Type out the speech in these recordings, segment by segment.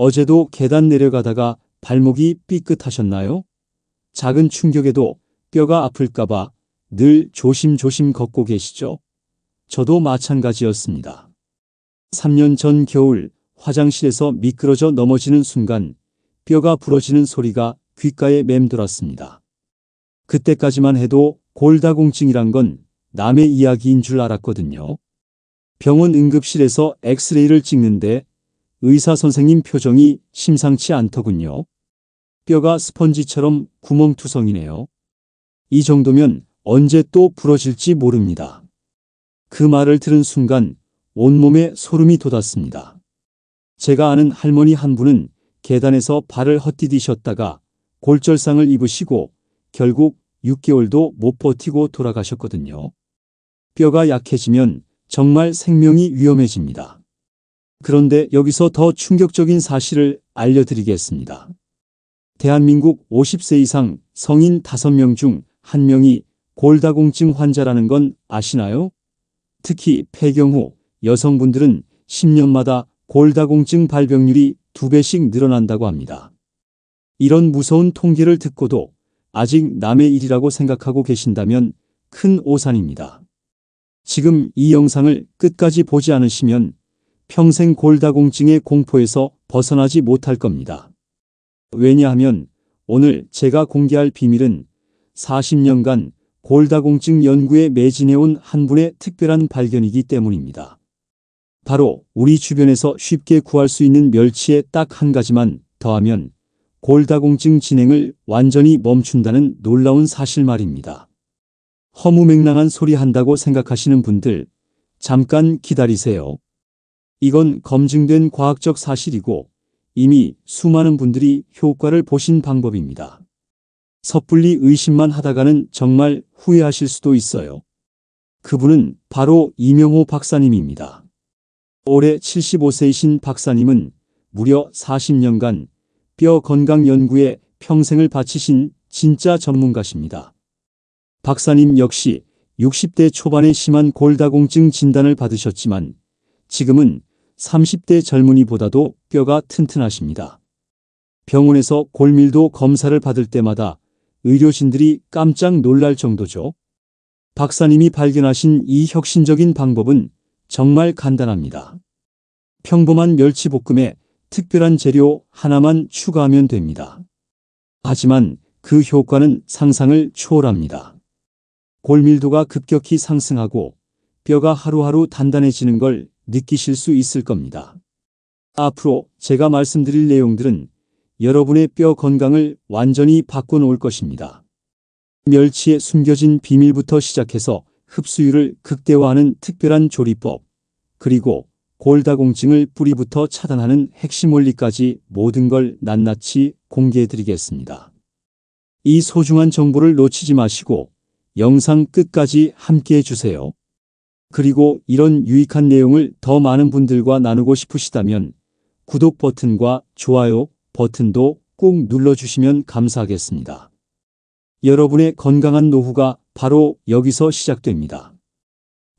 어제도 계단 내려가다가 발목이 삐끗하셨나요? 작은 충격에도 뼈가 아플까봐 늘 조심조심 걷고 계시죠? 저도 마찬가지였습니다. 3년 전 겨울 화장실에서 미끄러져 넘어지는 순간 뼈가 부러지는 소리가 귓가에 맴돌았습니다. 그때까지만 해도 골다공증이란 건 남의 이야기인 줄 알았거든요. 병원 응급실에서 엑스레이를 찍는데 의사 선생님 표정이 심상치 않더군요. 뼈가 스펀지처럼 구멍투성이네요. 이 정도면 언제 또 부러질지 모릅니다. 그 말을 들은 순간 온몸에 소름이 돋았습니다. 제가 아는 할머니 한 분은 계단에서 발을 헛디디셨다가 골절상을 입으시고 결국 6개월도 못 버티고 돌아가셨거든요. 뼈가 약해지면 정말 생명이 위험해집니다. 그런데 여기서 더 충격적인 사실을 알려드리겠습니다. 대한민국 50세 이상 성인 5명 중 1명이 골다공증 환자라는 건 아시나요? 특히 폐경 후 여성분들은 10년마다 골다공증 발병률이 2배씩 늘어난다고 합니다. 이런 무서운 통계를 듣고도 아직 남의 일이라고 생각하고 계신다면 큰 오산입니다. 지금 이 영상을 끝까지 보지 않으시면 평생 골다공증의 공포에서 벗어나지 못할 겁니다. 왜냐하면 오늘 제가 공개할 비밀은 40년간 골다공증 연구에 매진해온 한 분의 특별한 발견이기 때문입니다. 바로 우리 주변에서 쉽게 구할 수 있는 멸치에 딱 한 가지만 더하면 골다공증 진행을 완전히 멈춘다는 놀라운 사실 말입니다. 허무맹랑한 소리 한다고 생각하시는 분들, 잠깐 기다리세요. 이건 검증된 과학적 사실이고 이미 수많은 분들이 효과를 보신 방법입니다. 섣불리 의심만 하다가는 정말 후회하실 수도 있어요. 그분은 바로 이명호 박사님입니다. 올해 75세이신 박사님은 무려 40년간 뼈 건강 연구에 평생을 바치신 진짜 전문가십니다. 박사님 역시 60대 초반에 심한 골다공증 진단을 받으셨지만 지금은 30대 젊은이보다도 뼈가 튼튼하십니다. 병원에서 골밀도 검사를 받을 때마다 의료진들이 깜짝 놀랄 정도죠. 박사님이 발견하신 이 혁신적인 방법은 정말 간단합니다. 평범한 멸치볶음에 특별한 재료 하나만 추가하면 됩니다. 하지만 그 효과는 상상을 초월합니다. 골밀도가 급격히 상승하고 뼈가 하루하루 단단해지는 걸 느끼실 수 있을 겁니다. 앞으로 제가 말씀드릴 내용들은 여러분의 뼈 건강을 완전히 바꿔놓을 것입니다. 멸치의 숨겨진 비밀부터 시작해서 흡수율을 극대화하는 특별한 조리법, 그리고 골다공증을 뿌리부터 차단하는 핵심 원리까지 모든 걸 낱낱이 공개해드리겠습니다. 이 소중한 정보를 놓치지 마시고 영상 끝까지 함께해 주세요. 그리고 이런 유익한 내용을 더 많은 분들과 나누고 싶으시다면 구독 버튼과 좋아요 버튼도 꼭 눌러주시면 감사하겠습니다. 여러분의 건강한 노후가 바로 여기서 시작됩니다.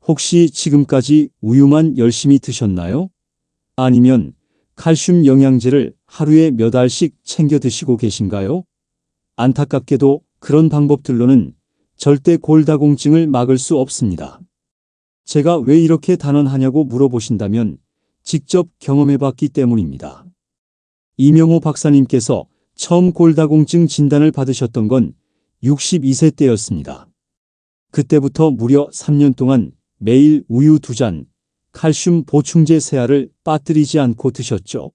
혹시 지금까지 우유만 열심히 드셨나요? 아니면 칼슘 영양제를 하루에 몇 알씩 챙겨 드시고 계신가요? 안타깝게도 그런 방법들로는 절대 골다공증을 막을 수 없습니다. 제가 왜 이렇게 단언하냐고 물어보신다면 직접 경험해봤기 때문입니다. 이명호 박사님께서 처음 골다공증 진단을 받으셨던 건 62세 때였습니다. 그때부터 무려 3년 동안 매일 우유 2잔, 칼슘 보충제 3알을 빠뜨리지 않고 드셨죠.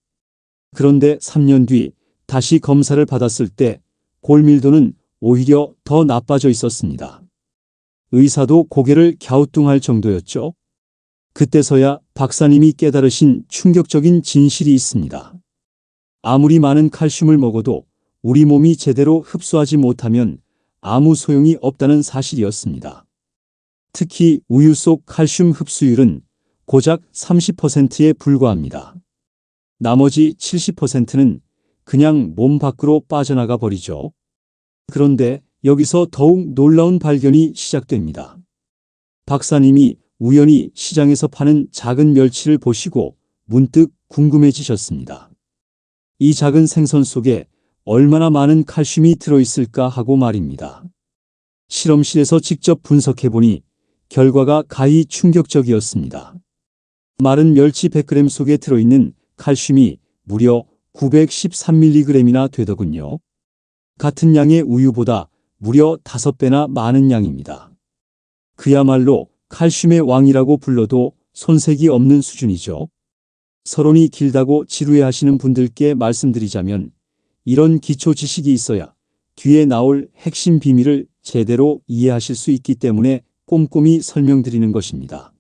그런데 3년 뒤 다시 검사를 받았을 때 골밀도는 오히려 더 나빠져 있었습니다. 의사도 고개를 갸우뚱할 정도였죠. 그때서야 박사님이 깨달으신 충격적인 진실이 있습니다. 아무리 많은 칼슘을 먹어도 우리 몸이 제대로 흡수하지 못하면 아무 소용이 없다는 사실이었습니다. 특히 우유 속 칼슘 흡수율은 고작 30%에 불과합니다. 나머지 70%는 그냥 몸 밖으로 빠져나가 버리죠. 그런데 여기서 더욱 놀라운 발견이 시작됩니다. 박사님이 우연히 시장에서 파는 작은 멸치를 보시고 문득 궁금해지셨습니다. 이 작은 생선 속에 얼마나 많은 칼슘이 들어있을까 하고 말입니다. 실험실에서 직접 분석해보니 결과가 가히 충격적이었습니다. 마른 멸치 100g 속에 들어있는 칼슘이 무려 913mg이나 되더군요. 같은 양의 우유보다 무려 5배나 많은 양입니다. 그야말로 칼슘의 왕이라고 불러도 손색이 없는 수준이죠. 서론이 길다고 지루해하시는 분들께 말씀드리자면 이런 기초 지식이 있어야 뒤에 나올 핵심 비밀을 제대로 이해하실 수 있기 때문에 꼼꼼히 설명드리는 것입니다.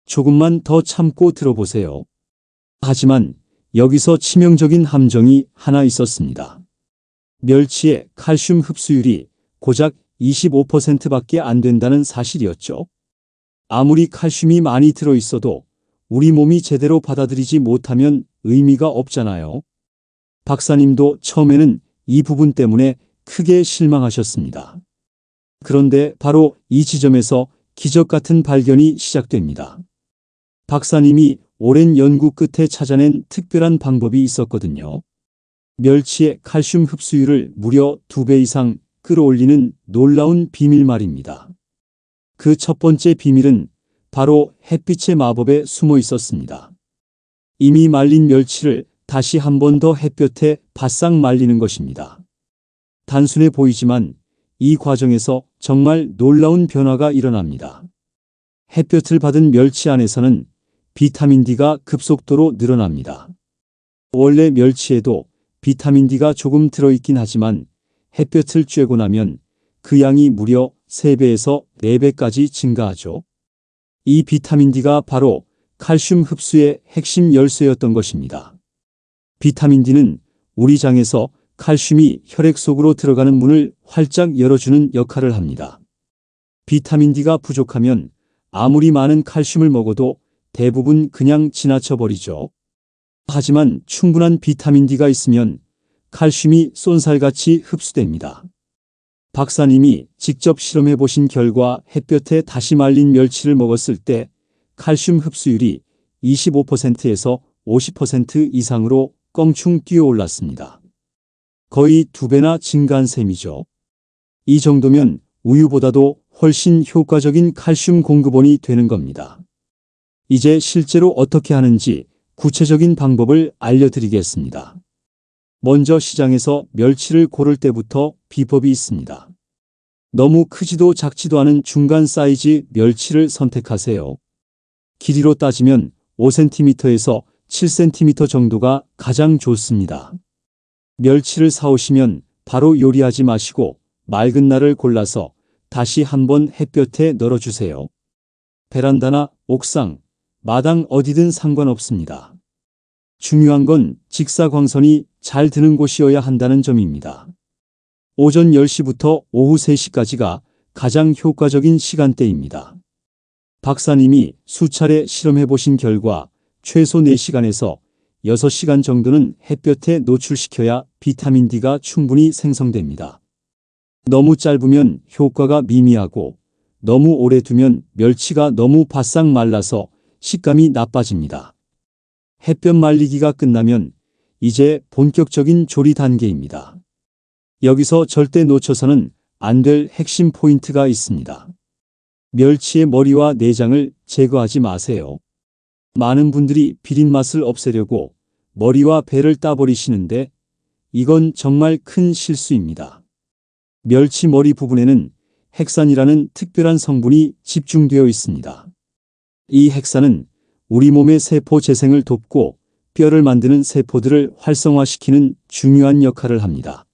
조금만 더 참고 들어보세요. 하지만 여기서 치명적인 함정이 하나 있었습니다. 멸치의 칼슘 흡수율이 고작 25%밖에 안 된다는 사실이었죠. 아무리 칼슘이 많이 들어있어도 우리 몸이 제대로 받아들이지 못하면 의미가 없잖아요. 박사님도 처음에는 이 부분 때문에 크게 실망하셨습니다. 그런데 바로 이 지점에서 기적 같은 발견이 시작됩니다. 박사님이 오랜 연구 끝에 찾아낸 특별한 방법이 있었거든요. 멸치의 칼슘 흡수율을 무려 2배 이상 끌어올리는 놀라운 비밀 말입니다. 그 첫 번째 비밀은 바로 햇빛의 마법에 숨어 있었습니다. 이미 말린 멸치를 다시 한 번 더 햇볕에 바싹 말리는 것입니다. 단순해 보이지만 이 과정에서 정말 놀라운 변화가 일어납니다. 햇볕을 받은 멸치 안에서는 비타민 D가 급속도로 늘어납니다. 원래 멸치에도 비타민 D가 조금 들어있긴 하지만 햇볕을 쬐고 나면 그 양이 무려 3배에서 4배까지 증가하죠. 이 비타민 D가 바로 칼슘 흡수의 핵심 열쇠였던 것입니다. 비타민 D는 우리 장에서 칼슘이 혈액 속으로 들어가는 문을 활짝 열어주는 역할을 합니다. 비타민 D가 부족하면 아무리 많은 칼슘을 먹어도 대부분 그냥 지나쳐 버리죠. 하지만 충분한 비타민 D가 있으면 칼슘이 쏜살같이 흡수됩니다. 박사님이 직접 실험해 보신 결과 햇볕에 다시 말린 멸치를 먹었을 때 칼슘 흡수율이 25%에서 50% 이상으로 껑충 뛰어올랐습니다. 거의 2배나 증가한 셈이죠. 이 정도면 우유보다도 훨씬 효과적인 칼슘 공급원이 되는 겁니다. 이제 실제로 어떻게 하는지 구체적인 방법을 알려드리겠습니다. 먼저 시장에서 멸치를 고를 때부터 비법이 있습니다. 너무 크지도 작지도 않은 중간 사이즈 멸치를 선택하세요. 길이로 따지면 5cm에서 7cm 정도가 가장 좋습니다. 멸치를 사오시면 바로 요리하지 마시고 맑은 날을 골라서 다시 한번 햇볕에 널어주세요. 베란다나 옥상, 마당 어디든 상관없습니다. 중요한 건 직사광선이 잘 드는 곳이어야 한다는 점입니다. 오전 10시부터 오후 3시까지가 가장 효과적인 시간대입니다. 박사님이 수차례 실험해 보신 결과 최소 4시간에서 6시간 정도는 햇볕에 노출시켜야 비타민 D가 충분히 생성됩니다. 너무 짧으면 효과가 미미하고 너무 오래 두면 멸치가 너무 바싹 말라서 식감이 나빠집니다. 햇볕 말리기가 끝나면 이제 본격적인 조리 단계입니다. 여기서 절대 놓쳐서는 안 될 핵심 포인트가 있습니다. 멸치의 머리와 내장을 제거하지 마세요. 많은 분들이 비린 맛을 없애려고 머리와 배를 따버리시는데 이건 정말 큰 실수입니다. 멸치 머리 부분에는 헥산이라는 특별한 성분이 집중되어 있습니다. 이 헥산은 우리 몸의 세포 재생을 돕고 뼈를 만드는 세포들을 활성화시키는 중요한 역할을 합니다.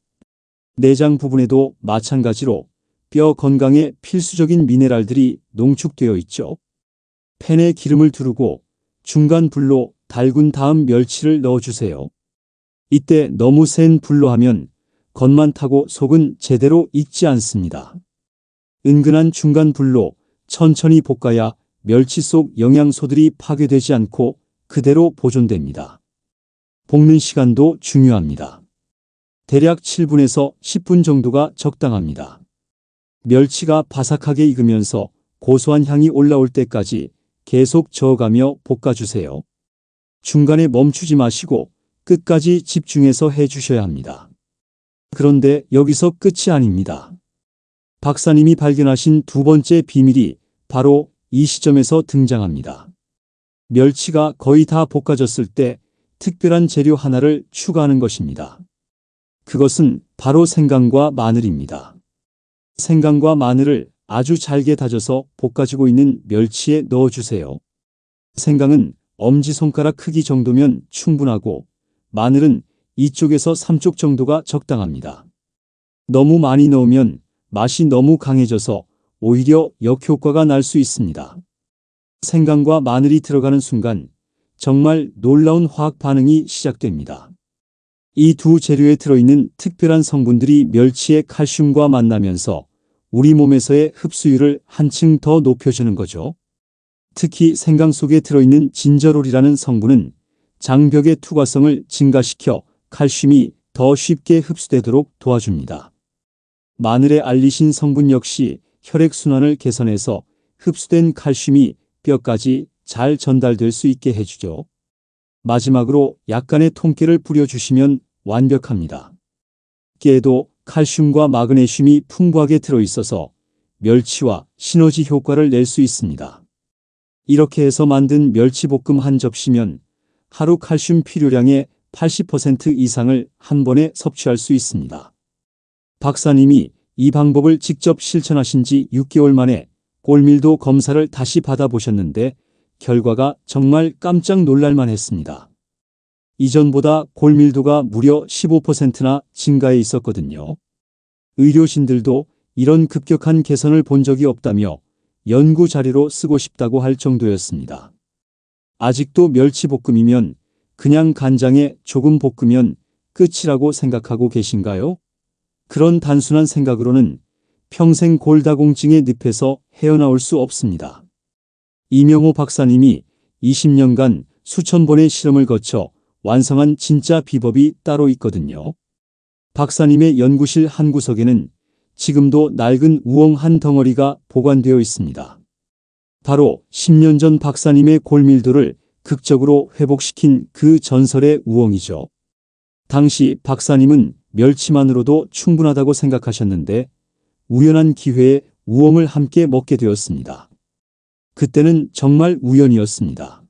내장 부분에도 마찬가지로 뼈 건강에 필수적인 미네랄들이 농축되어 있죠. 팬에 기름을 두르고 중간 불로 달군 다음 멸치를 넣어주세요. 이때 너무 센 불로 하면 겉만 타고 속은 제대로 익지 않습니다. 은근한 중간 불로 천천히 볶아야 멸치 속 영양소들이 파괴되지 않고 그대로 보존됩니다. 볶는 시간도 중요합니다. 대략 7분에서 10분 정도가 적당합니다. 멸치가 바삭하게 익으면서 고소한 향이 올라올 때까지 계속 저어가며 볶아주세요. 중간에 멈추지 마시고 끝까지 집중해서 해주셔야 합니다. 그런데 여기서 끝이 아닙니다. 박사님이 발견하신 두 번째 비밀이 바로 이 시점에서 등장합니다. 멸치가 거의 다 볶아졌을 때 특별한 재료 하나를 추가하는 것입니다. 그것은 바로 생강과 마늘입니다. 생강과 마늘을 아주 잘게 다져서 볶아지고 있는 멸치에 넣어주세요. 생강은 엄지손가락 크기 정도면 충분하고 마늘은 2쪽에서 3쪽 정도가 적당합니다. 너무 많이 넣으면 맛이 너무 강해져서 오히려 역효과가 날 수 있습니다. 생강과 마늘이 들어가는 순간 정말 놀라운 화학 반응이 시작됩니다. 이 두 재료에 들어있는 특별한 성분들이 멸치의 칼슘과 만나면서 우리 몸에서의 흡수율을 한층 더 높여주는 거죠. 특히 생강 속에 들어있는 진저롤이라는 성분은 장벽의 투과성을 증가시켜 칼슘이 더 쉽게 흡수되도록 도와줍니다. 마늘의 알리신 성분 역시 혈액순환을 개선해서 흡수된 칼슘이 뼈까지 잘 전달될 수 있게 해주죠. 마지막으로 약간의 통깨를 뿌려주시면 완벽합니다. 깨에도 칼슘과 마그네슘이 풍부하게 들어있어서 멸치와 시너지 효과를 낼 수 있습니다. 이렇게 해서 만든 멸치볶음 한 접시면 하루 칼슘 필요량의 80% 이상을 한 번에 섭취할 수 있습니다. 박사님이 이 방법을 직접 실천하신 지 6개월 만에 골밀도 검사를 다시 받아보셨는데 결과가 정말 깜짝 놀랄만 했습니다. 이전보다 골밀도가 무려 15%나 증가해 있었거든요. 의료진들도 이런 급격한 개선을 본 적이 없다며 연구 자료로 쓰고 싶다고 할 정도였습니다. 아직도 멸치볶음이면 그냥 간장에 조금 볶으면 끝이라고 생각하고 계신가요? 그런 단순한 생각으로는 평생 골다공증의 늪에서 헤어나올 수 없습니다. 이명호 박사님이 20년간 수천 번의 실험을 거쳐 완성한 진짜 비법이 따로 있거든요. 박사님의 연구실 한 구석에는 지금도 낡은 우엉 한 덩어리가 보관되어 있습니다. 바로 10년 전 박사님의 골밀도를 극적으로 회복시킨 그 전설의 우엉이죠. 당시 박사님은 멸치만으로도 충분하다고 생각하셨는데 우연한 기회에 우엉을 함께 먹게 되었습니다. 그때는 정말 우연이었습니다.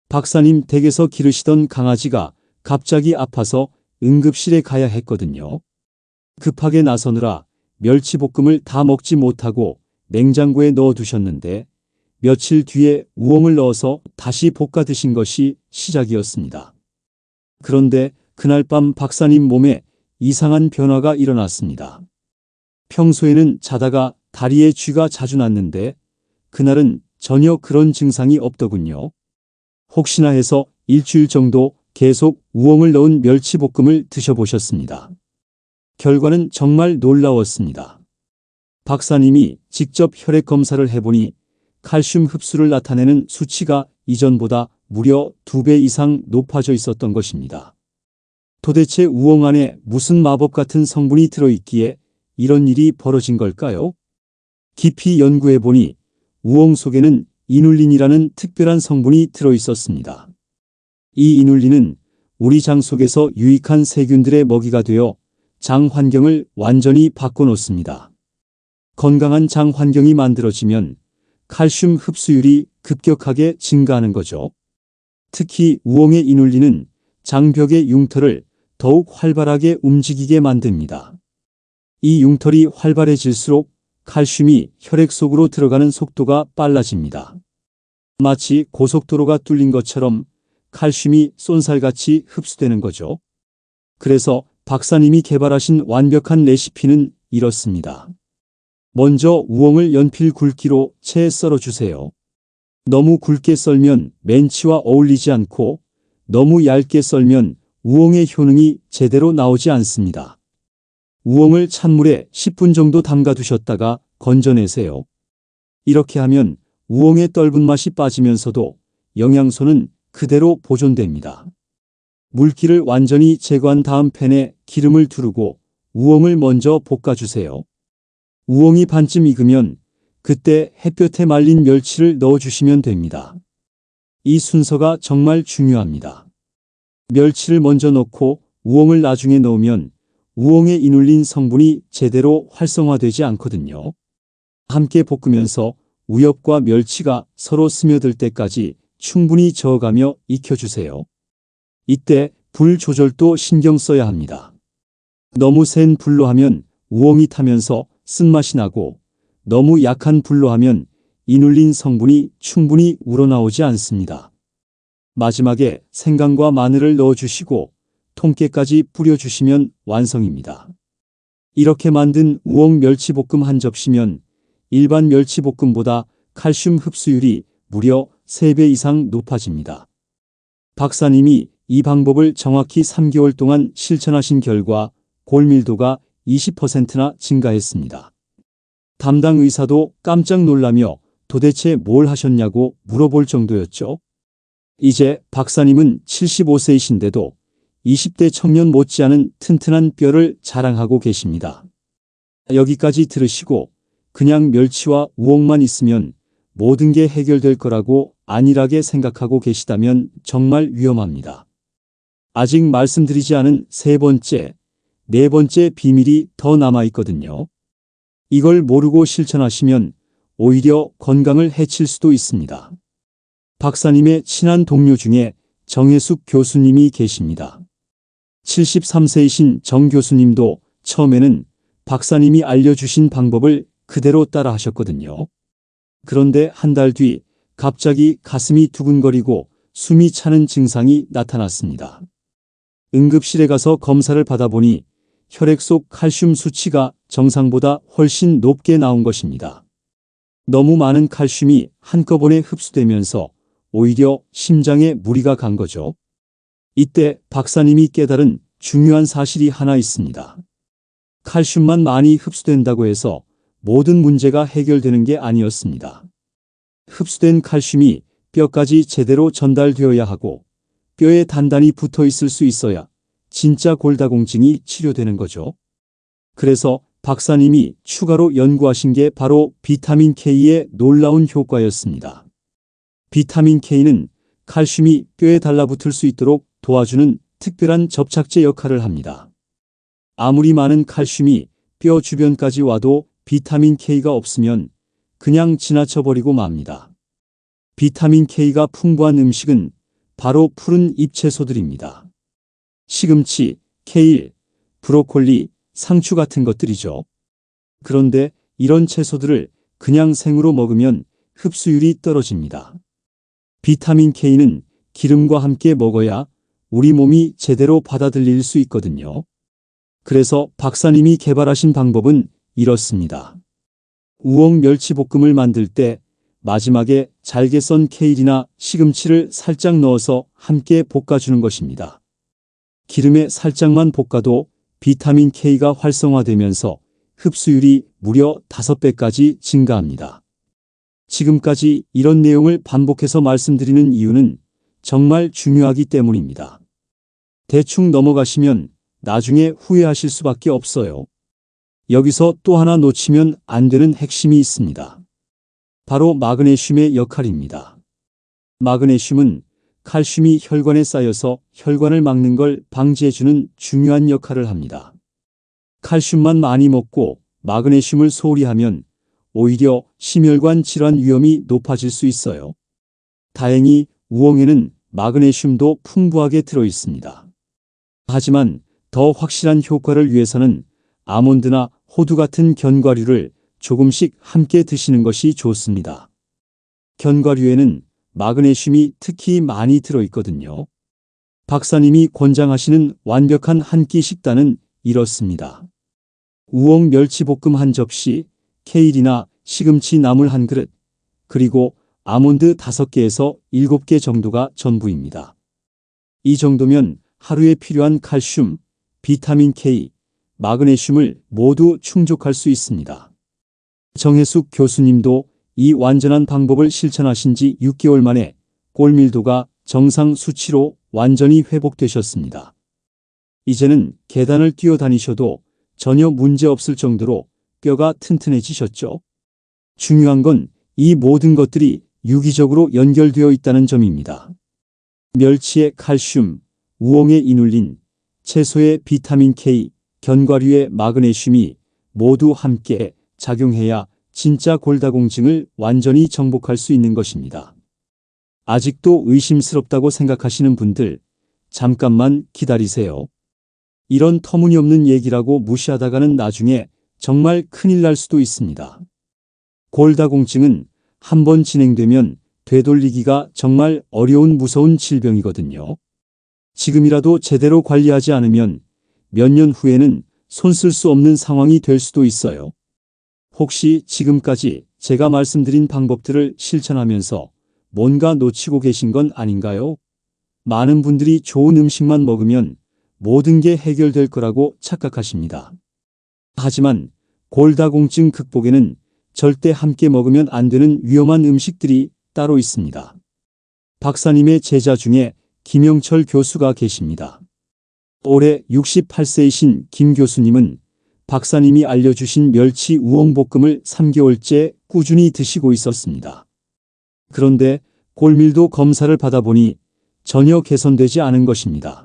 박사님 댁에서 기르시던 강아지가 갑자기 아파서 응급실에 가야 했거든요. 급하게 나서느라 멸치볶음을 다 먹지 못하고 냉장고에 넣어두셨는데 며칠 뒤에 우엉을 넣어서 다시 볶아 드신 것이 시작이었습니다. 그런데 그날 밤 박사님 몸에 이상한 변화가 일어났습니다. 평소에는 자다가 다리에 쥐가 자주 났는데 그날은 전혀 그런 증상이 없더군요. 혹시나 해서 일주일 정도 계속 우엉을 넣은 멸치볶음을 드셔보셨습니다. 결과는 정말 놀라웠습니다. 박사님이 직접 혈액 검사를 해보니 칼슘 흡수를 나타내는 수치가 이전보다 무려 2배 이상 높아져 있었던 것입니다. 도대체 우엉 안에 무슨 마법 같은 성분이 들어있기에 이런 일이 벌어진 걸까요? 깊이 연구해보니 우엉 속에는 이눌린이라는 특별한 성분이 들어있었습니다. 이 이눌린은 우리 장 속에서 유익한 세균들의 먹이가 되어 장 환경을 완전히 바꿔놓습니다. 건강한 장 환경이 만들어지면 칼슘 흡수율이 급격하게 증가하는 거죠. 특히 우엉의 이눌린은 장벽의 융털을 더욱 활발하게 움직이게 만듭니다. 이 융털이 활발해질수록 칼슘이 혈액 속으로 들어가는 속도가 빨라집니다. 마치 고속도로가 뚫린 것처럼 칼슘이 쏜살같이 흡수되는 거죠. 그래서 박사님이 개발하신 완벽한 레시피는 이렇습니다. 먼저 우엉을 연필 굵기로 채 썰어주세요. 너무 굵게 썰면 멘치와 어울리지 않고 너무 얇게 썰면 우엉의 효능이 제대로 나오지 않습니다. 우엉을 찬물에 10분 정도 담가두셨다가 건져내세요. 이렇게 하면 우엉의 떫은 맛이 빠지면서도 영양소는 그대로 보존됩니다. 물기를 완전히 제거한 다음 팬에 기름을 두르고 우엉을 먼저 볶아주세요. 우엉이 반쯤 익으면 그때 햇볕에 말린 멸치를 넣어주시면 됩니다. 이 순서가 정말 중요합니다. 멸치를 먼저 넣고 우엉을 나중에 넣으면 우엉에 이눌린 성분이 제대로 활성화되지 않거든요. 함께 볶으면서 우엽과 멸치가 서로 스며들 때까지 충분히 저어가며 익혀주세요. 이때 불 조절도 신경 써야 합니다. 너무 센 불로 하면 우엉이 타면서 쓴맛이 나고 너무 약한 불로 하면 이눌린 성분이 충분히 우러나오지 않습니다. 마지막에 생강과 마늘을 넣어주시고 통깨까지 뿌려주시면 완성입니다. 이렇게 만든 우엉 멸치볶음 한 접시면 일반 멸치볶음보다 칼슘 흡수율이 무려 3배 이상 높아집니다. 박사님이 이 방법을 정확히 3개월 동안 실천하신 결과 골밀도가 20%나 증가했습니다. 담당 의사도 깜짝 놀라며 도대체 뭘 하셨냐고 물어볼 정도였죠. 이제 박사님은 75세이신데도 20대 청년 못지않은 튼튼한 뼈를 자랑하고 계십니다. 여기까지 들으시고 그냥 멸치와 우엉만 있으면 모든 게 해결될 거라고 안일하게 생각하고 계시다면 정말 위험합니다. 아직 말씀드리지 않은 세 번째, 네 번째 비밀이 더 남아있거든요. 이걸 모르고 실천하시면 오히려 건강을 해칠 수도 있습니다. 박사님의 친한 동료 중에 정혜숙 교수님이 계십니다. 73세이신 정 교수님도 처음에는 박사님이 알려주신 방법을 그대로 따라 하셨거든요. 그런데 한 달 뒤 갑자기 가슴이 두근거리고 숨이 차는 증상이 나타났습니다. 응급실에 가서 검사를 받아보니 혈액 속 칼슘 수치가 정상보다 훨씬 높게 나온 것입니다. 너무 많은 칼슘이 한꺼번에 흡수되면서 오히려 심장에 무리가 간 거죠. 이때 박사님이 깨달은 중요한 사실이 하나 있습니다. 칼슘만 많이 흡수된다고 해서 모든 문제가 해결되는 게 아니었습니다. 흡수된 칼슘이 뼈까지 제대로 전달되어야 하고 뼈에 단단히 붙어 있을 수 있어야 진짜 골다공증이 치료되는 거죠. 그래서 박사님이 추가로 연구하신 게 바로 비타민 K의 놀라운 효과였습니다. 비타민 K는 칼슘이 뼈에 달라붙을 수 있도록 도와주는 특별한 접착제 역할을 합니다. 아무리 많은 칼슘이 뼈 주변까지 와도 비타민 K가 없으면 그냥 지나쳐버리고 맙니다. 비타민 K가 풍부한 음식은 바로 푸른 잎채소들입니다. 시금치, 케일, 브로콜리, 상추 같은 것들이죠. 그런데 이런 채소들을 그냥 생으로 먹으면 흡수율이 떨어집니다. 비타민 K는 기름과 함께 먹어야 우리 몸이 제대로 받아들일 수 있거든요. 그래서 박사님이 개발하신 방법은 이렇습니다. 우엉 멸치볶음을 만들 때 마지막에 잘게 썬 케일이나 시금치를 살짝 넣어서 함께 볶아주는 것입니다. 기름에 살짝만 볶아도 비타민 K가 활성화되면서 흡수율이 무려 5배까지 증가합니다. 지금까지 이런 내용을 반복해서 말씀드리는 이유는 정말 중요하기 때문입니다. 대충 넘어가시면 나중에 후회하실 수밖에 없어요. 여기서 또 하나 놓치면 안 되는 핵심이 있습니다. 바로 마그네슘의 역할입니다. 마그네슘은 칼슘이 혈관에 쌓여서 혈관을 막는 걸 방지해주는 중요한 역할을 합니다. 칼슘만 많이 먹고 마그네슘을 소홀히 하면 오히려 심혈관 질환 위험이 높아질 수 있어요. 다행히 우엉에는 마그네슘도 풍부하게 들어 있습니다. 하지만 더 확실한 효과를 위해서는 아몬드나 호두 같은 견과류를 조금씩 함께 드시는 것이 좋습니다. 견과류에는 마그네슘이 특히 많이 들어있거든요. 박사님이 권장하시는 완벽한 한 끼 식단은 이렇습니다. 우엉 멸치볶음 한 접시, 케일이나 시금치 나물 한 그릇, 그리고 아몬드 5개에서 7개 정도가 전부입니다. 이 정도면 하루에 필요한 칼슘, 비타민 K, 마그네슘을 모두 충족할 수 있습니다. 정혜숙 교수님도 이 완전한 방법을 실천하신 지 6개월 만에 골밀도가 정상 수치로 완전히 회복되셨습니다. 이제는 계단을 뛰어다니셔도 전혀 문제 없을 정도로 뼈가 튼튼해지셨죠. 중요한 건 이 모든 것들이 유기적으로 연결되어 있다는 점입니다. 멸치의 칼슘, 우엉의 이눌린, 채소의 비타민 K, 견과류의 마그네슘이 모두 함께 작용해야 진짜 골다공증을 완전히 정복할 수 있는 것입니다. 아직도 의심스럽다고 생각하시는 분들, 잠깐만 기다리세요. 이런 터무니없는 얘기라고 무시하다가는 나중에 정말 큰일 날 수도 있습니다. 골다공증은 한번 진행되면 되돌리기가 정말 어려운 무서운 질병이거든요. 지금이라도 제대로 관리하지 않으면 몇 년 후에는 손 쓸 수 없는 상황이 될 수도 있어요. 혹시 지금까지 제가 말씀드린 방법들을 실천하면서 뭔가 놓치고 계신 건 아닌가요? 많은 분들이 좋은 음식만 먹으면 모든 게 해결될 거라고 착각하십니다. 하지만 골다공증 극복에는 절대 함께 먹으면 안 되는 위험한 음식들이 따로 있습니다. 박사님의 제자 중에 김영철 교수가 계십니다. 올해 68세이신 김 교수님은 박사님이 알려주신 멸치 우엉볶음을 3개월째 꾸준히 드시고 있었습니다. 그런데 골밀도 검사를 받아보니 전혀 개선되지 않은 것입니다.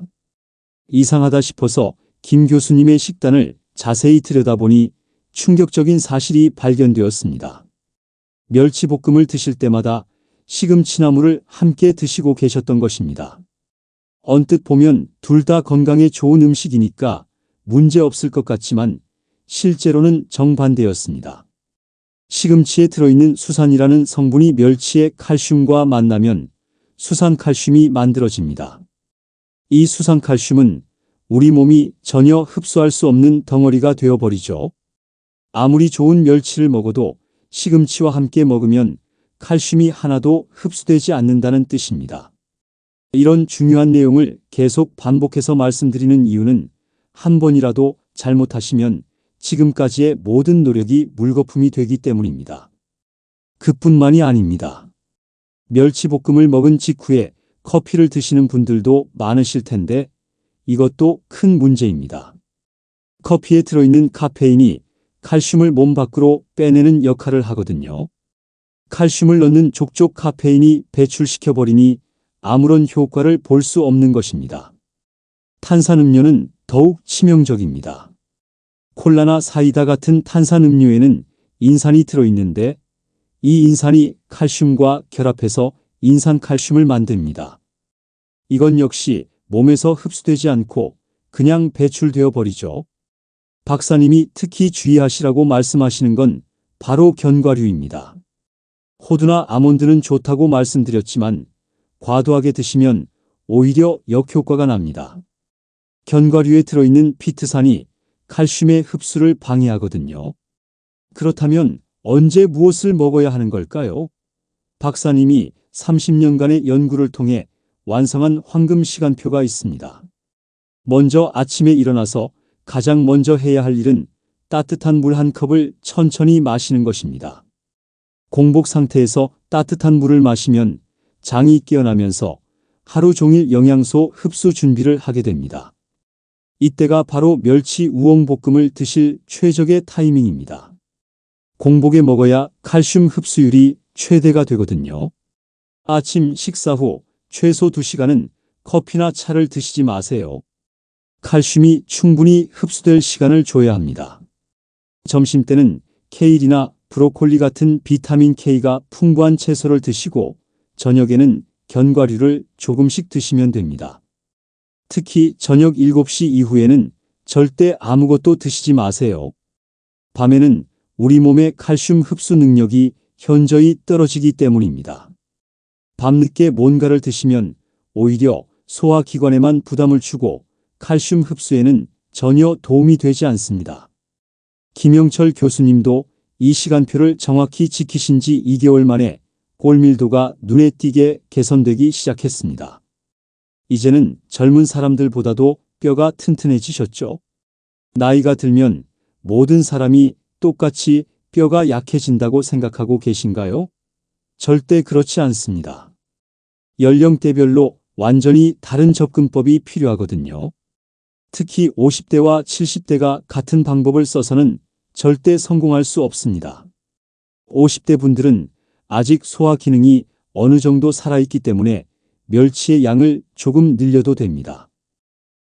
이상하다 싶어서 김 교수님의 식단을 자세히 들여다보니 충격적인 사실이 발견되었습니다. 멸치볶음을 드실 때마다 시금치나물을 함께 드시고 계셨던 것입니다. 언뜻 보면 둘 다 건강에 좋은 음식이니까 문제 없을 것 같지만 실제로는 정반대였습니다. 시금치에 들어있는 수산이라는 성분이 멸치의 칼슘과 만나면 수산칼슘이 만들어집니다. 이 수산칼슘은 우리 몸이 전혀 흡수할 수 없는 덩어리가 되어버리죠. 아무리 좋은 멸치를 먹어도 시금치와 함께 먹으면 칼슘이 하나도 흡수되지 않는다는 뜻입니다. 이런 중요한 내용을 계속 반복해서 말씀드리는 이유는 한 번이라도 잘못하시면 지금까지의 모든 노력이 물거품이 되기 때문입니다. 그뿐만이 아닙니다. 멸치볶음을 먹은 직후에 커피를 드시는 분들도 많으실 텐데 이것도 큰 문제입니다. 커피에 들어있는 카페인이 칼슘을 몸 밖으로 빼내는 역할을 하거든요. 칼슘을 넣는 족족 카페인이 배출시켜버리니 아무런 효과를 볼 수 없는 것입니다. 탄산음료는 더욱 치명적입니다. 콜라나 사이다 같은 탄산음료에는 인산이 들어있는데 이 인산이 칼슘과 결합해서 인산칼슘을 만듭니다. 이건 역시 몸에서 흡수되지 않고 그냥 배출되어 버리죠. 박사님이 특히 주의하시라고 말씀하시는 건 바로 견과류입니다. 호두나 아몬드는 좋다고 말씀드렸지만 과도하게 드시면 오히려 역효과가 납니다. 견과류에 들어있는 피트산이 칼슘의 흡수를 방해하거든요. 그렇다면 언제 무엇을 먹어야 하는 걸까요? 박사님이 30년간의 연구를 통해 완성한 황금 시간표가 있습니다. 먼저 아침에 일어나서 가장 먼저 해야 할 일은 따뜻한 물 한 컵을 천천히 마시는 것입니다. 공복 상태에서 따뜻한 물을 마시면 장이 깨어나면서 하루 종일 영양소 흡수 준비를 하게 됩니다. 이때가 바로 멸치 우엉볶음을 드실 최적의 타이밍입니다. 공복에 먹어야 칼슘 흡수율이 최대가 되거든요. 아침 식사 후 최소 2시간은 커피나 차를 드시지 마세요. 칼슘이 충분히 흡수될 시간을 줘야 합니다. 점심때는 케일이나 브로콜리 같은 비타민 K가 풍부한 채소를 드시고 저녁에는 견과류를 조금씩 드시면 됩니다. 특히 저녁 7시 이후에는 절대 아무것도 드시지 마세요. 밤에는 우리 몸의 칼슘 흡수 능력이 현저히 떨어지기 때문입니다. 밤늦게 뭔가를 드시면 오히려 소화기관에만 부담을 주고 칼슘 흡수에는 전혀 도움이 되지 않습니다. 김영철 교수님도 이 시간표를 정확히 지키신 지 2개월 만에 골밀도가 눈에 띄게 개선되기 시작했습니다. 이제는 젊은 사람들보다도 뼈가 튼튼해지셨죠? 나이가 들면 모든 사람이 똑같이 뼈가 약해진다고 생각하고 계신가요? 절대 그렇지 않습니다. 연령대별로 완전히 다른 접근법이 필요하거든요. 특히 50대와 70대가 같은 방법을 써서는 절대 성공할 수 없습니다. 50대 분들은 아직 소화 기능이 어느 정도 살아있기 때문에 멸치의 양을 조금 늘려도 됩니다.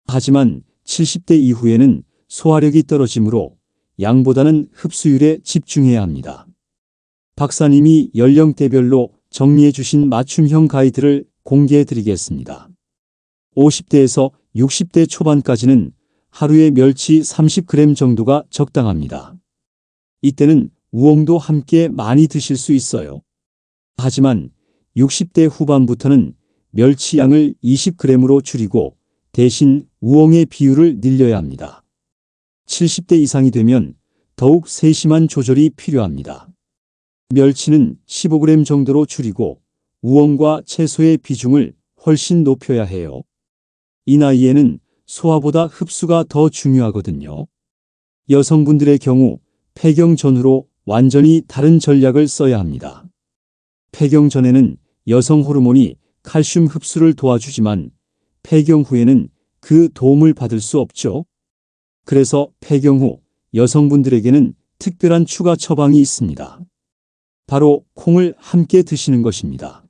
하지만 70대 이후에는 소화력이 떨어지므로 양보다는 흡수율에 집중해야 합니다. 박사님이 연령대별로 정리해 주신 맞춤형 가이드를 공개해 드리겠습니다. 50대에서 60대 초반까지는 하루에 멸치 30g 정도가 적당합니다. 이때는 우엉도 함께 많이 드실 수 있어요. 하지만 60대 후반부터는 멸치 양을 20g으로 줄이고 대신 우엉의 비율을 늘려야 합니다. 70대 이상이 되면 더욱 세심한 조절이 필요합니다. 멸치는 15g 정도로 줄이고 우엉과 채소의 비중을 훨씬 높여야 해요. 이 나이에는 소화보다 흡수가 더 중요하거든요. 여성분들의 경우 폐경 전후로 완전히 다른 전략을 써야 합니다. 폐경 전에는 여성 호르몬이 칼슘 흡수를 도와주지만 폐경 후에는 그 도움을 받을 수 없죠. 그래서 폐경 후 여성분들에게는 특별한 추가 처방이 있습니다. 바로 콩을 함께 드시는 것입니다.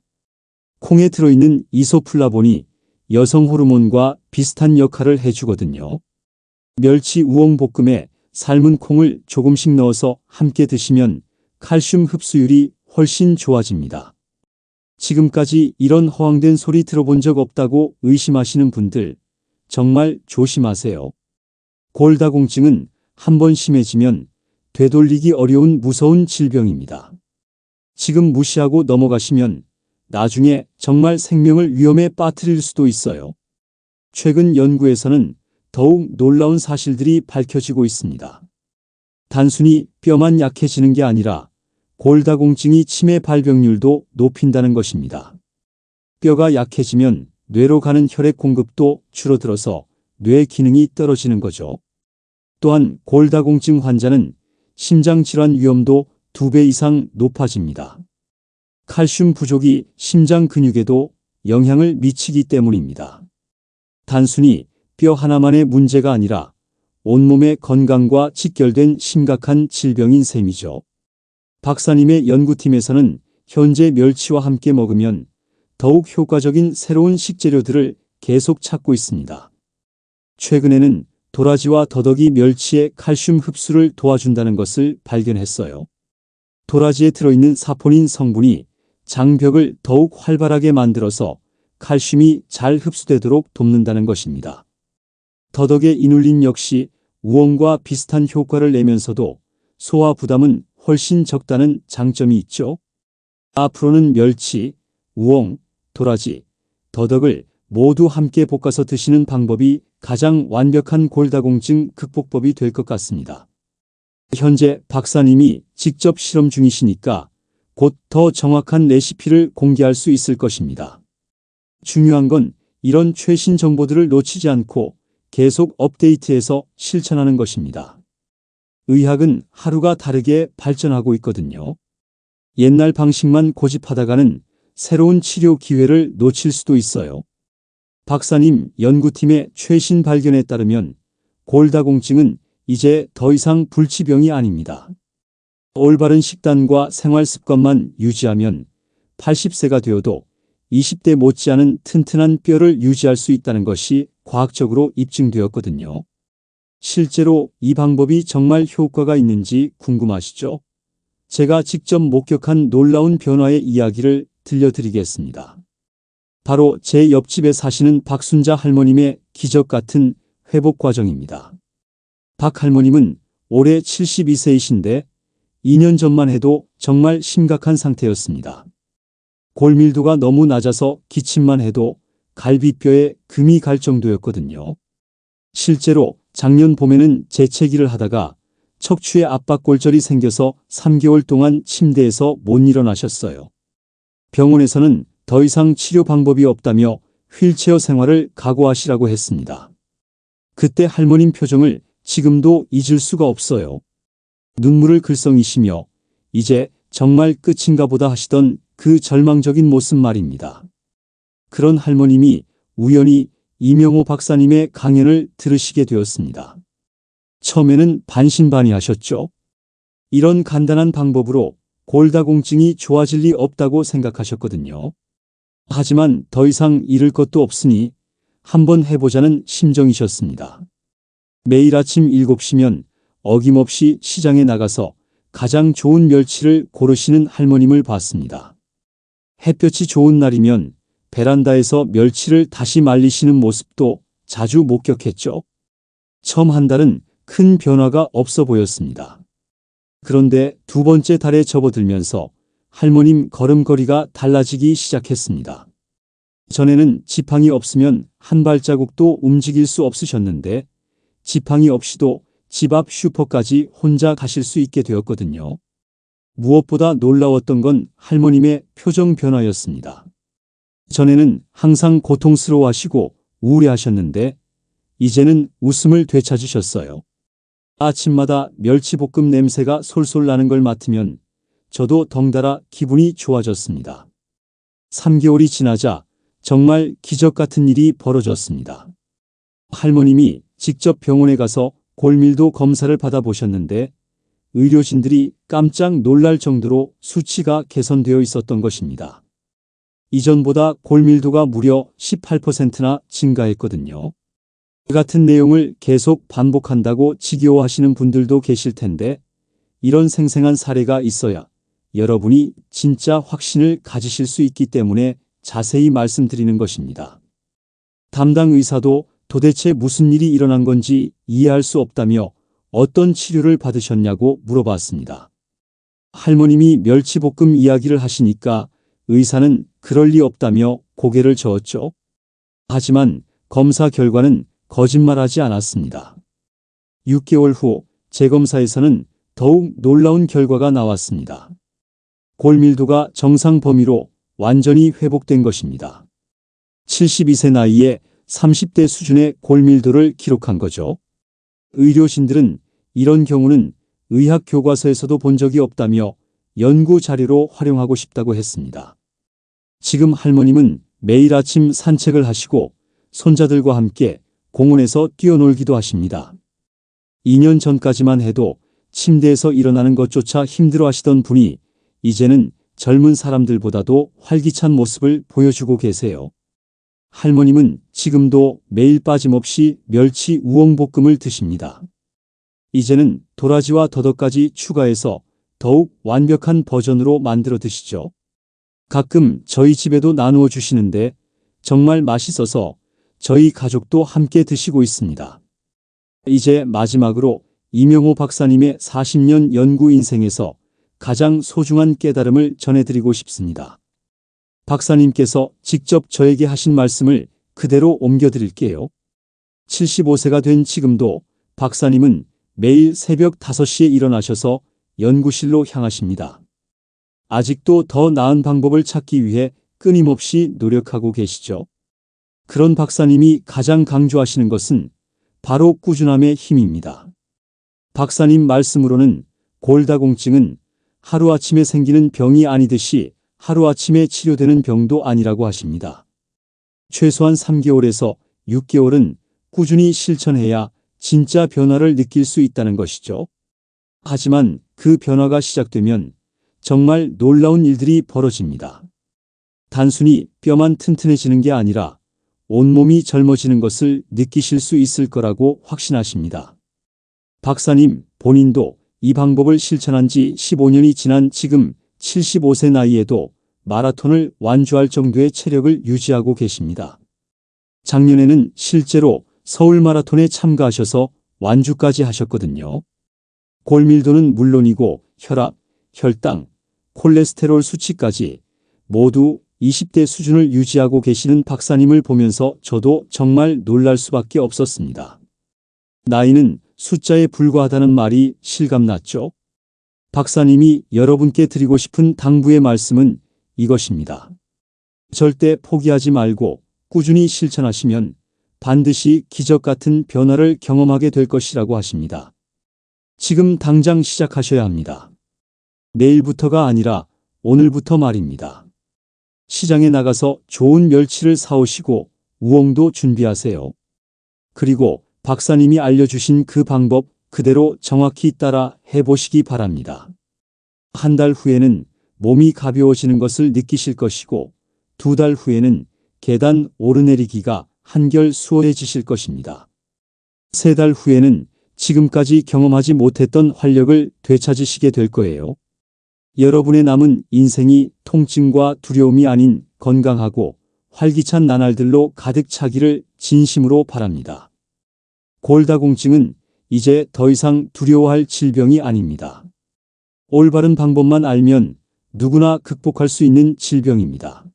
콩에 들어있는 이소플라본이 여성 호르몬과 비슷한 역할을 해주거든요. 멸치 우엉 볶음에 삶은 콩을 조금씩 넣어서 함께 드시면 칼슘 흡수율이 훨씬 좋아집니다. 지금까지 이런 허황된 소리 들어본 적 없다고 의심하시는 분들 정말 조심하세요. 골다공증은 한번 심해지면 되돌리기 어려운 무서운 질병입니다. 지금 무시하고 넘어가시면 나중에 정말 생명을 위험에 빠뜨릴 수도 있어요. 최근 연구에서는 더욱 놀라운 사실들이 밝혀지고 있습니다. 단순히 뼈만 약해지는 게 아니라 골다공증이 치매 발병률도 높인다는 것입니다. 뼈가 약해지면 뇌로 가는 혈액 공급도 줄어들어서 뇌 기능이 떨어지는 거죠. 또한 골다공증 환자는 심장질환 위험도 2배 이상 높아집니다. 칼슘 부족이 심장 근육에도 영향을 미치기 때문입니다. 단순히 뼈 하나만의 문제가 아니라 온몸의 건강과 직결된 심각한 질병인 셈이죠. 박사님의 연구팀에서는 현재 멸치와 함께 먹으면 더욱 효과적인 새로운 식재료들을 계속 찾고 있습니다. 최근에는 도라지와 더덕이 멸치의 칼슘 흡수를 도와준다는 것을 발견했어요. 도라지에 들어있는 사포닌 성분이 장벽을 더욱 활발하게 만들어서 칼슘이 잘 흡수되도록 돕는다는 것입니다. 더덕의 이눌린 역시 우엉과 비슷한 효과를 내면서도 소화 부담은 훨씬 적다는 장점이 있죠. 앞으로는 멸치, 우엉, 도라지, 더덕을 모두 함께 볶아서 드시는 방법이 가장 완벽한 골다공증 극복법이 될 것 같습니다. 현재 박사님이 직접 실험 중이시니까 곧 더 정확한 레시피를 공개할 수 있을 것입니다. 중요한 건 이런 최신 정보들을 놓치지 않고 계속 업데이트해서 실천하는 것입니다. 의학은 하루가 다르게 발전하고 있거든요. 옛날 방식만 고집하다가는 새로운 치료 기회를 놓칠 수도 있어요. 박사님 연구팀의 최신 발견에 따르면 골다공증은 이제 더 이상 불치병이 아닙니다. 올바른 식단과 생활 습관만 유지하면 80세가 되어도 20대 못지않은 튼튼한 뼈를 유지할 수 있다는 것이 과학적으로 입증되었거든요. 실제로 이 방법이 정말 효과가 있는지 궁금하시죠? 제가 직접 목격한 놀라운 변화의 이야기를 들려드리겠습니다. 바로 제 옆집에 사시는 박순자 할머님의 기적 같은 회복 과정입니다. 박 할머님은 올해 72세이신데 2년 전만 해도 정말 심각한 상태였습니다. 골밀도가 너무 낮아서 기침만 해도 갈비뼈에 금이 갈 정도였거든요. 실제로 작년 봄에는 재채기를 하다가 척추에 압박골절이 생겨서 3개월 동안 침대에서 못 일어나셨어요. 병원에서는 더 이상 치료 방법이 없다며 휠체어 생활을 각오하시라고 했습니다. 그때 할머님 표정을 지금도 잊을 수가 없어요. 눈물을 글썽이시며 이제 정말 끝인가 보다 하시던 그 절망적인 모습 말입니다. 그런 할머님이 우연히 이명호 박사님의 강연을 들으시게 되었습니다. 처음에는 반신반의하셨죠. 이런 간단한 방법으로 골다공증이 좋아질 리 없다고 생각하셨거든요. 하지만 더 이상 잃을 것도 없으니 한번 해보자는 심정이셨습니다. 매일 아침 7시면 어김없이 시장에 나가서 가장 좋은 멸치를 고르시는 할머님을 봤습니다. 햇볕이 좋은 날이면 베란다에서 멸치를 다시 말리시는 모습도 자주 목격했죠. 처음 한 달은 큰 변화가 없어 보였습니다. 그런데 두 번째 달에 접어들면서 할머님 걸음걸이가 달라지기 시작했습니다. 전에는 지팡이 없으면 한 발자국도 움직일 수 없으셨는데 지팡이 없이도 집 앞 슈퍼까지 혼자 가실 수 있게 되었거든요. 무엇보다 놀라웠던 건 할머님의 표정 변화였습니다. 전에는 항상 고통스러워하시고 우울해하셨는데 이제는 웃음을 되찾으셨어요. 아침마다 멸치볶음 냄새가 솔솔 나는 걸 맡으면 저도 덩달아 기분이 좋아졌습니다. 3개월이 지나자 정말 기적 같은 일이 벌어졌습니다. 할머님이 직접 병원에 가서 골밀도 검사를 받아보셨는데 의료진들이 깜짝 놀랄 정도로 수치가 개선되어 있었던 것입니다. 이전보다 골밀도가 무려 18%나 증가했거든요. 같은 내용을 계속 반복한다고 지겨워하시는 분들도 계실 텐데 이런 생생한 사례가 있어야 여러분이 진짜 확신을 가지실 수 있기 때문에 자세히 말씀드리는 것입니다. 담당 의사도 도대체 무슨 일이 일어난 건지 이해할 수 없다며 어떤 치료를 받으셨냐고 물어봤습니다. 할머님이 멸치볶음 이야기를 하시니까 의사는 그럴 리 없다며 고개를 저었죠. 하지만 검사 결과는 거짓말하지 않았습니다. 6개월 후 재검사에서는 더욱 놀라운 결과가 나왔습니다. 골밀도가 정상 범위로 완전히 회복된 것입니다. 72세 나이에 30대 수준의 골밀도를 기록한 거죠. 의료진들은 이런 경우는 의학 교과서에서도 본 적이 없다며 연구 자료로 활용하고 싶다고 했습니다. 지금 할머님은 매일 아침 산책을 하시고 손자들과 함께 공원에서 뛰어놀기도 하십니다. 2년 전까지만 해도 침대에서 일어나는 것조차 힘들어 하시던 분이 이제는 젊은 사람들보다도 활기찬 모습을 보여주고 계세요. 할머님은 지금도 매일 빠짐없이 멸치 우엉볶음을 드십니다. 이제는 도라지와 더덕까지 추가해서 더욱 완벽한 버전으로 만들어 드시죠. 가끔 저희 집에도 나누어 주시는데 정말 맛있어서 저희 가족도 함께 드시고 있습니다. 이제 마지막으로 이명호 박사님의 40년 연구 인생에서 가장 소중한 깨달음을 전해드리고 싶습니다. 박사님께서 직접 저에게 하신 말씀을 그대로 옮겨드릴게요. 75세가 된 지금도 박사님은 매일 새벽 5시에 일어나셔서 연구실로 향하십니다. 아직도 더 나은 방법을 찾기 위해 끊임없이 노력하고 계시죠. 그런 박사님이 가장 강조하시는 것은 바로 꾸준함의 힘입니다. 박사님 말씀으로는 골다공증은 하루아침에 생기는 병이 아니듯이 하루아침에 치료되는 병도 아니라고 하십니다. 최소한 3개월에서 6개월은 꾸준히 실천해야 진짜 변화를 느낄 수 있다는 것이죠. 하지만 그 변화가 시작되면 정말 놀라운 일들이 벌어집니다. 단순히 뼈만 튼튼해지는 게 아니라 온몸이 젊어지는 것을 느끼실 수 있을 거라고 확신하십니다. 박사님 본인도 이 방법을 실천한 지 15년이 지난 지금 75세 나이에도 마라톤을 완주할 정도의 체력을 유지하고 계십니다. 작년에는 실제로 서울 마라톤에 참가하셔서 완주까지 하셨거든요. 골밀도는 물론이고 혈압, 혈당, 콜레스테롤 수치까지 모두 20대 수준을 유지하고 계시는 박사님을 보면서 저도 정말 놀랄 수밖에 없었습니다. 나이는 숫자에 불과하다는 말이 실감났죠. 박사님이 여러분께 드리고 싶은 당부의 말씀은 이것입니다. 절대 포기하지 말고 꾸준히 실천하시면 반드시 기적 같은 변화를 경험하게 될 것이라고 하십니다. 지금 당장 시작하셔야 합니다. 내일부터가 아니라 오늘부터 말입니다. 시장에 나가서 좋은 멸치를 사오시고 우엉도 준비하세요. 그리고 박사님이 알려주신 그 방법 그대로 정확히 따라 해보시기 바랍니다. 한 달 후에는 몸이 가벼워지는 것을 느끼실 것이고 2달 후에는 계단 오르내리기가 한결 수월해지실 것입니다. 3달 후에는 지금까지 경험하지 못했던 활력을 되찾으시게 될 거예요. 여러분의 남은 인생이 통증과 두려움이 아닌 건강하고 활기찬 나날들로 가득 차기를 진심으로 바랍니다. 골다공증은 이제 더 이상 두려워할 질병이 아닙니다. 올바른 방법만 알면 누구나 극복할 수 있는 질병입니다.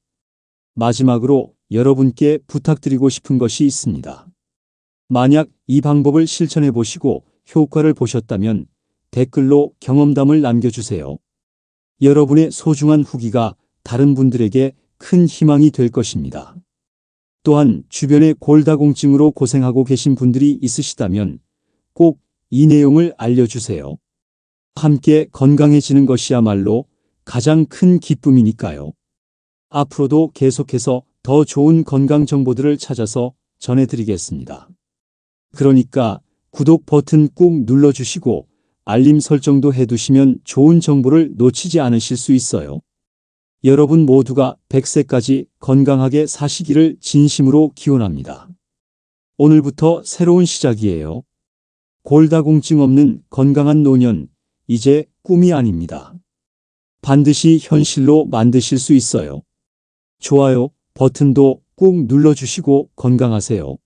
마지막으로 여러분께 부탁드리고 싶은 것이 있습니다. 만약 이 방법을 실천해 보시고 효과를 보셨다면 댓글로 경험담을 남겨주세요. 여러분의 소중한 후기가 다른 분들에게 큰 희망이 될 것입니다. 또한 주변에 골다공증으로 고생하고 계신 분들이 있으시다면 꼭 이 내용을 알려주세요. 함께 건강해지는 것이야말로 가장 큰 기쁨이니까요. 앞으로도 계속해서 더 좋은 건강 정보들을 찾아서 전해드리겠습니다. 그러니까 구독 버튼 꾹 눌러주시고 알림 설정도 해두시면 좋은 정보를 놓치지 않으실 수 있어요. 여러분 모두가 100세까지 건강하게 사시기를 진심으로 기원합니다. 오늘부터 새로운 시작이에요. 골다공증 없는 건강한 노년, 이제 꿈이 아닙니다. 반드시 현실로 만드실 수 있어요. 좋아요 버튼도 꾹 눌러주시고 건강하세요.